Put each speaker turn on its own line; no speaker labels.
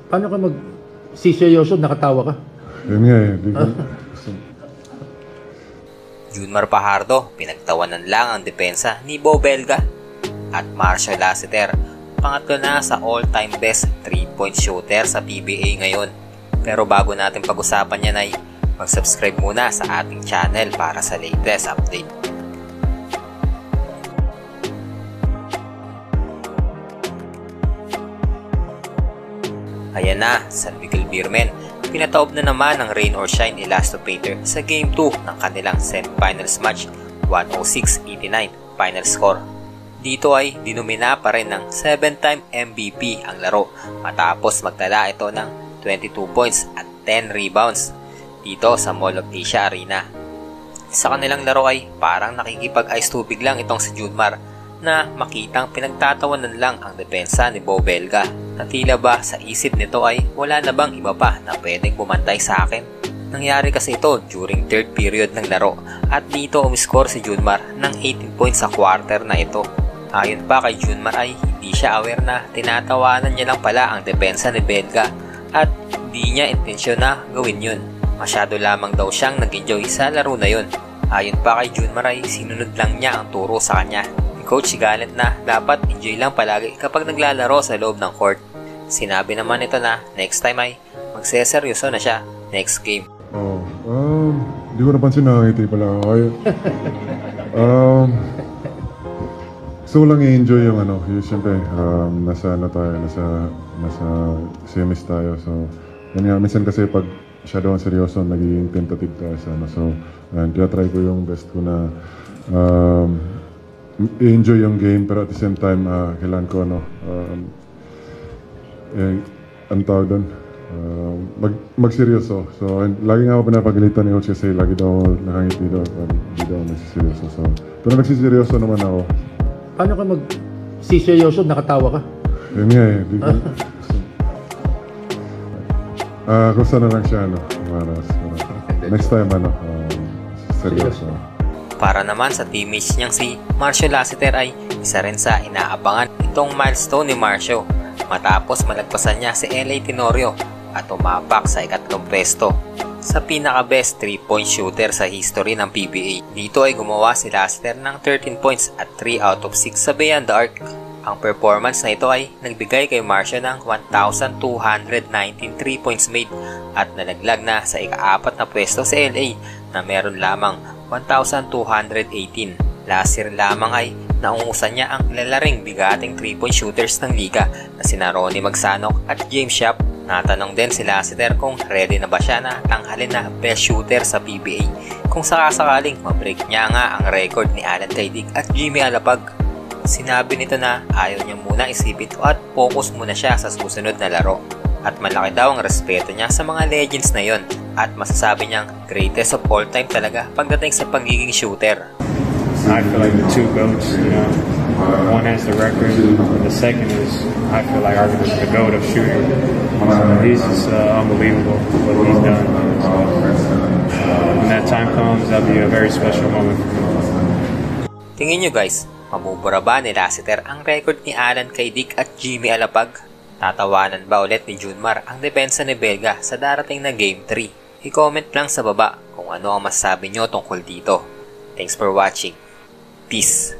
Paano ka mag-seryoso, nakatawa ka?
Yun nga eh.
Junmar Fajardo, pinagtawanan lang ang depensa ni Bo Belga. At Marcio Lassiter, pangatlo na sa all-time best 3-point shooter sa PBA ngayon. Pero bago natin pag-usapan yan ay mag-subscribe muna sa ating channel para sa latest update. Ayan na, San Miguel Beermen, pinataob na naman ng rain or shine Elastopater sa Game 2 ng kanilang semifinals match, 106-89 final score. Dito ay dinumina pa rin ng 7-time MVP ang laro matapos magtala ito ng 22 points at 10 rebounds dito sa Mall of Asia Arena. Sa kanilang laro ay parang nakikipag-ice tubig lang itong si Junmar na makitang pinagtatawanan lang ang depensa ni Bo Belga na tila ba sa isip nito ay wala na bang iba pa na pwedeng bumantay sa akin. Nangyari kasi ito during third period ng laro at dito umiscore si Junmar ng 18 points sa quarter na ito. Ayon pa kay Junmar ay hindi siya aware na tinatawanan niya lang pala ang depensa ni Belga at hindi niya intensyon na gawin yun. Masyado lamang daw siyang nag-enjoy sa laro na yun. Ayon pa kay Junmar ay sinunod lang niya ang turo sa kanya. Coach Gallant na dapat enjoy lang palagi kapag naglalaro sa loob ng court. Sinabi naman ito na next time ay magseseryoso na siya next game.
Hindi ko napansin na ngiti pala ako. So lang i-enjoy yung siyempre, nasa semis tayo. So, minsan kasi pag masyadong seryoso, nagiging tentative tayo sa So, try ko yung best ko na i-enjoy yung game, pero at the same time, kailangan ko ang tawag doon, magseryoso. So, lagi nga ako pinapagalitan ni Coach kasi lagi daw nakangiti daw, hindi daw nagsiseryoso. So, pero nagsiseryoso naman ako.
Paano ka mag-seryoso, nakatawa ka?
Yun nga eh. Kung saan na lang siya, next time, seryoso.
Para naman sa teammates niyang si Marcio Lassiter ay isa rin sa inaabangan itong milestone ni Marcio matapos malagpasan niya si LA Tenorio at umapak sa ikatlong pwesto sa pinaka-best 3-point shooter sa history ng PBA. Dito ay gumawa si Lassiter ng 13 points at 3 out of 6 sa beyond the arc. Ang performance na ito ay nagbigay kay Marcio ng 1,219 3 points made at nalaglag na sa ika-4 na pwesto sa LA na meron lamang 1,218. Last year lamang ay naungusan niya ang lalaring bigating 3-point shooters ng liga na sina Ronnie Magsanok at James Schaap. Natanong din si Lassiter kung ready na ba siya na tanghalin na best shooter sa PBA kung sakasakaling mabreak niya nga ang record ni Alan Caydic at Jimmy Alapag. Sinabi nito na ayaw niya muna isipin at focus muna siya sa susunod na laro. At malaki daw ang respeto niya sa mga legends na yon at masasabi niyang greatest of all time talaga pagdating sa pagiging shooter.
I feel like the two GOATs, one has the record, and the second is, I feel like, arguably the GOAT of shooting. He's just unbelievable what he's done. So, when that time comes, that'll be a very special moment for me.
Tingin nyo guys, mabubura ba ni Lassiter ang record ni Alan Caydic at Jimmy Alapag? Tatawanan ba ulit ni Junmar ang depensa ni Belga sa darating na Game 3? I-comment lang sa baba kung ano ang masasabi nyo tungkol dito. Thanks for watching. Peace!